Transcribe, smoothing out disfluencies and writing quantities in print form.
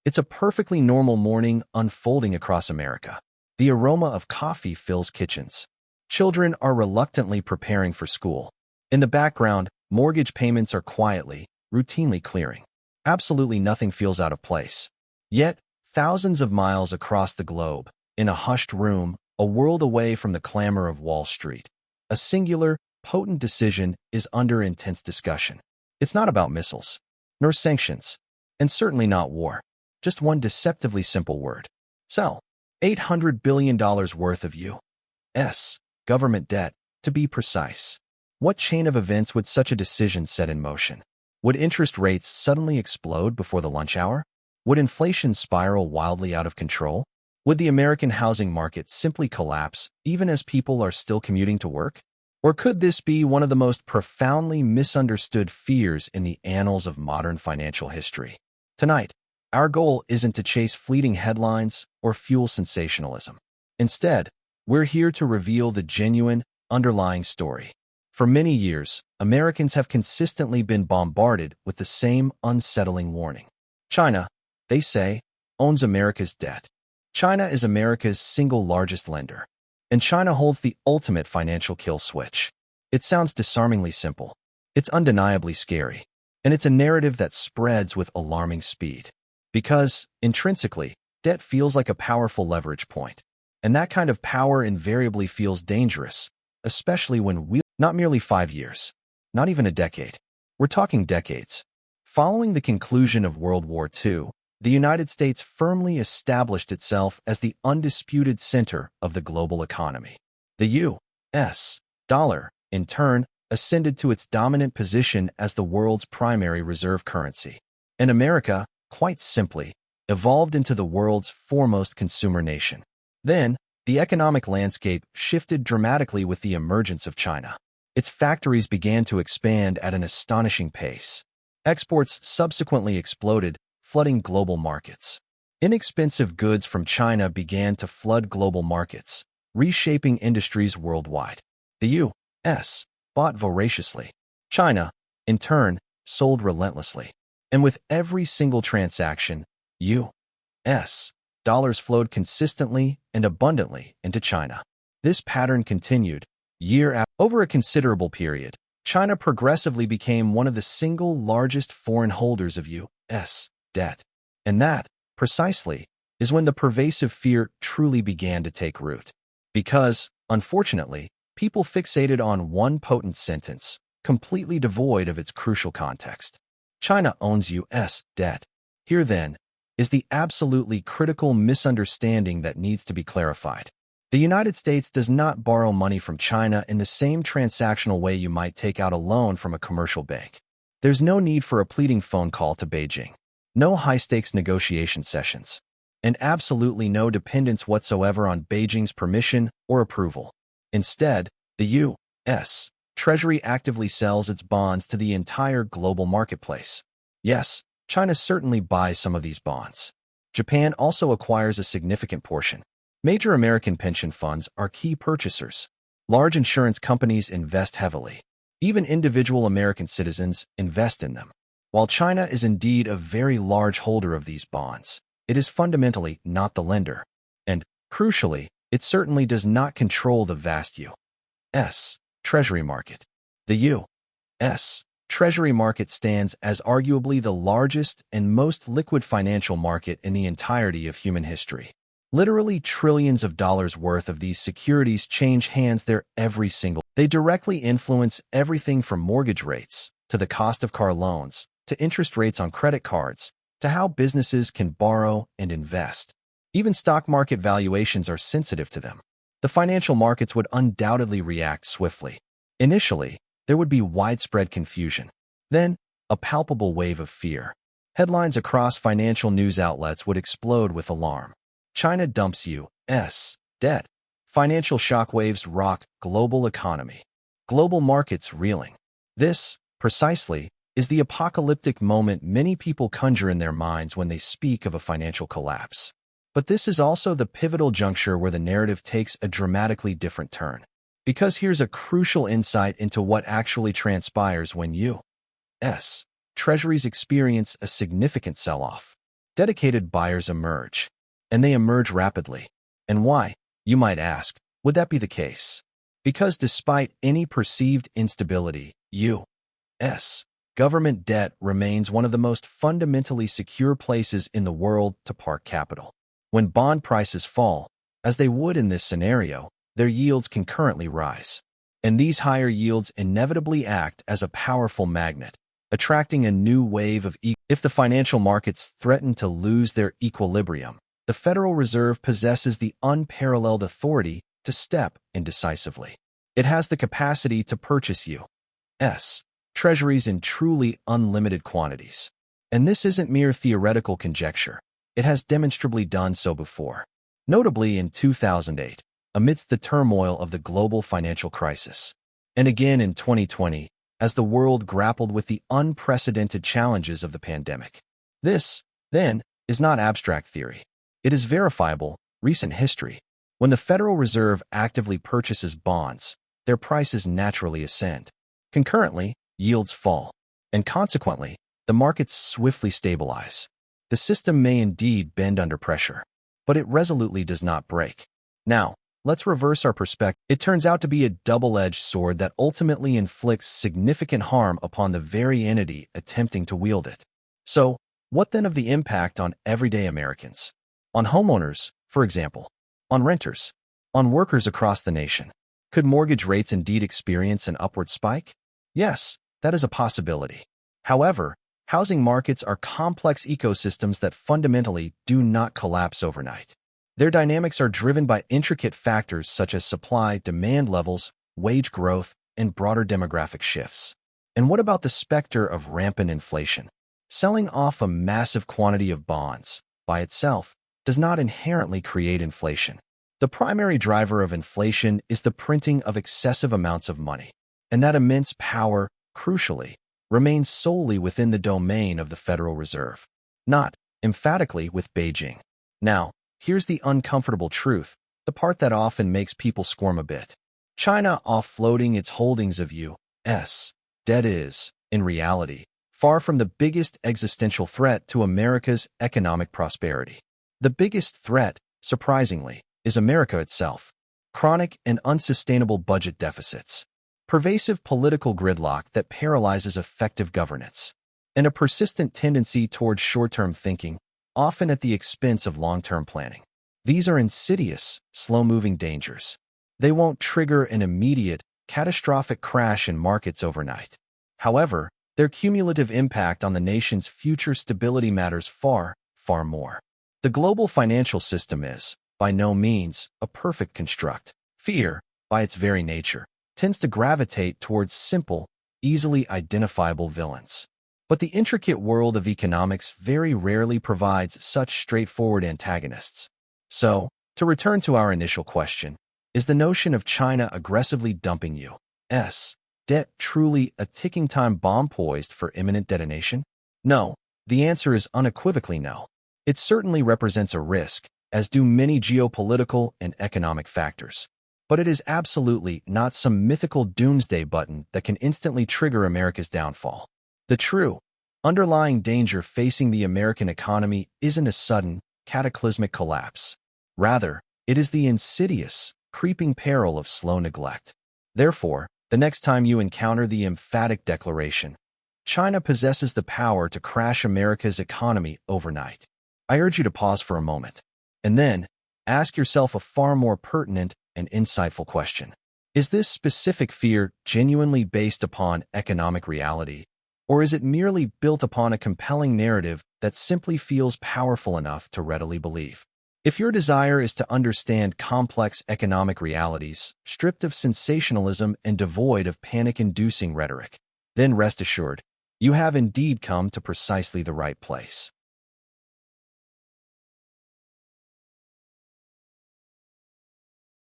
It's a perfectly normal morning unfolding across America. The aroma of coffee fills kitchens. Children are reluctantly preparing for school. In the background, mortgage payments are quietly, routinely clearing. Absolutely nothing feels out of place. Yet, thousands of miles across the globe, in a hushed room, a world away from the clamor of Wall Street, a singular, potent decision is under intense discussion. It's not about missiles, nor sanctions, and certainly not war. Just one deceptively simple word. Sell. $800 billion worth of U.S. government debt, to be precise. What chain of events would such a decision set in motion? Would interest rates suddenly explode before the lunch hour? Would inflation spiral wildly out of control? Would the American housing market simply collapse even as people are still commuting to work? Or could this be one of the most profoundly misunderstood fears in the annals of modern financial history? Tonight, our goal isn't to chase fleeting headlines or fuel sensationalism. Instead, we're here to reveal the genuine, underlying story. For many years, Americans have consistently been bombarded with the same unsettling warning. China, they say, owns America's debt. China is America's single largest lender. And China holds the ultimate financial kill switch. It sounds disarmingly simple. It's undeniably scary. And it's a narrative that spreads with alarming speed. Because, intrinsically, debt feels like a powerful leverage point. And that kind of power invariably feels dangerous, especially when not merely 5 years, not even a decade. We're talking decades. Following the conclusion of World War II, the United States firmly established itself as the undisputed center of the global economy. The U.S. dollar, in turn, ascended to its dominant position as the world's primary reserve currency. And America, quite simply, evolved into the world's foremost consumer nation. Then, the economic landscape shifted dramatically with the emergence of China. Its factories began to expand at an astonishing pace. Exports subsequently exploded, flooding global markets. Inexpensive goods from China began to flood global markets, reshaping industries worldwide. The U.S. bought voraciously. China, in turn, sold relentlessly. And with every single transaction, U.S. dollars flowed consistently and abundantly into China. This pattern continued, year after. Over a considerable period, China progressively became one of the single largest foreign holders of U.S. debt. And that, precisely, is when the pervasive fear truly began to take root. Because, unfortunately, people fixated on one potent sentence, completely devoid of its crucial context. China owns U.S. debt. Here, then, is the absolutely critical misunderstanding that needs to be clarified. The United States does not borrow money from China in the same transactional way you might take out a loan from a commercial bank. There's no need for a pleading phone call to Beijing, no high-stakes negotiation sessions, and absolutely no dependence whatsoever on Beijing's permission or approval. Instead, the U.S. Treasury actively sells its bonds to the entire global marketplace. Yes, China certainly buys some of these bonds. Japan also acquires a significant portion. Major American pension funds are key purchasers. Large insurance companies invest heavily. Even individual American citizens invest in them. While China is indeed a very large holder of these bonds, it is fundamentally not the lender. And, crucially, it certainly does not control the vast U.S. Treasury market. The U.S. Treasury market stands as arguably the largest and most liquid financial market in the entirety of human history. Literally trillions of dollars worth of these securities change hands there every single. They directly influence everything from mortgage rates, to the cost of car loans, to interest rates on credit cards, to how businesses can borrow and invest. Even stock market valuations are sensitive to them. The financial markets would undoubtedly react swiftly. Initially, there would be widespread confusion. Then, a palpable wave of fear. Headlines across financial news outlets would explode with alarm. China dumps U.S. debt. Financial shockwaves rock global economy. Global markets reeling. This, precisely, is the apocalyptic moment many people conjure in their minds when they speak of a financial collapse. But this is also the pivotal juncture where the narrative takes a dramatically different turn. Because here's a crucial insight into what actually transpires when U.S. Treasuries experience a significant sell-off. dedicated buyers emerge. And they emerge rapidly. And why, you might ask, would that be the case? Because despite any perceived instability, U.S. government debt remains one of the most fundamentally secure places in the world to park capital. When bond prices fall, as they would in this scenario, their yields concurrently rise. And these higher yields inevitably act as a powerful magnet, attracting a new wave of if the financial markets threaten to lose their equilibrium, the Federal Reserve possesses the unparalleled authority to step in decisively. It has the capacity to purchase U.S. Treasuries in truly unlimited quantities. And this isn't mere theoretical conjecture. It has demonstrably done so before. Notably in 2008, amidst the turmoil of the global financial crisis. And again in 2020, as the world grappled with the unprecedented challenges of the pandemic. This, then, is not abstract theory. It is verifiable, recent history. When the Federal Reserve actively purchases bonds, their prices naturally ascend. Concurrently, yields fall. And consequently, the markets swiftly stabilize. The system may indeed bend under pressure, but it resolutely does not break. Now, let's reverse our perspective. It turns out to be a double-edged sword that ultimately inflicts significant harm upon the very entity attempting to wield it. So, what then of the impact on everyday Americans? On homeowners, for example, on renters, on workers across the nation. Could mortgage rates indeed experience an upward spike? Yes, that is a possibility. However, housing markets are complex ecosystems that fundamentally do not collapse overnight. Their dynamics are driven by intricate factors such as supply, demand levels, wage growth, and broader demographic shifts. And what about the specter of rampant inflation? Selling off a massive quantity of bonds, by itself, does not inherently create inflation. The primary driver of inflation is the printing of excessive amounts of money. And that immense power, crucially, remains solely within the domain of the Federal Reserve, not, emphatically, with Beijing. Now, here's the uncomfortable truth, the part that often makes people squirm a bit. China offloading its holdings of U.S. debt is, in reality, far from the biggest existential threat to America's economic prosperity. The biggest threat, surprisingly, is America itself. Chronic and unsustainable budget deficits, pervasive political gridlock that paralyzes effective governance, and a persistent tendency towards short-term thinking, often at the expense of long-term planning. These are insidious, slow-moving dangers. They won't trigger an immediate, catastrophic crash in markets overnight. However, their cumulative impact on the nation's future stability matters far, far more. The global financial system is, by no means, a perfect construct. Fear, by its very nature, tends to gravitate towards simple, easily identifiable villains. But the intricate world of economics very rarely provides such straightforward antagonists. So, to return to our initial question, is the notion of China aggressively dumping U.S. debt truly a ticking time bomb poised for imminent detonation? No, the answer is unequivocally no. It certainly represents a risk, as do many geopolitical and economic factors. But it is absolutely not some mythical doomsday button that can instantly trigger America's downfall. The true, underlying danger facing the American economy isn't a sudden, cataclysmic collapse. Rather, it is the insidious, creeping peril of slow neglect. Therefore, the next time you encounter the emphatic declaration, China possesses the power to crash America's economy overnight, I urge you to pause for a moment, and then ask yourself a far more pertinent and insightful question. Is this specific fear genuinely based upon economic reality, or is it merely built upon a compelling narrative that simply feels powerful enough to readily believe? If your desire is to understand complex economic realities, stripped of sensationalism and devoid of panic-inducing rhetoric, then rest assured, you have indeed come to precisely the right place.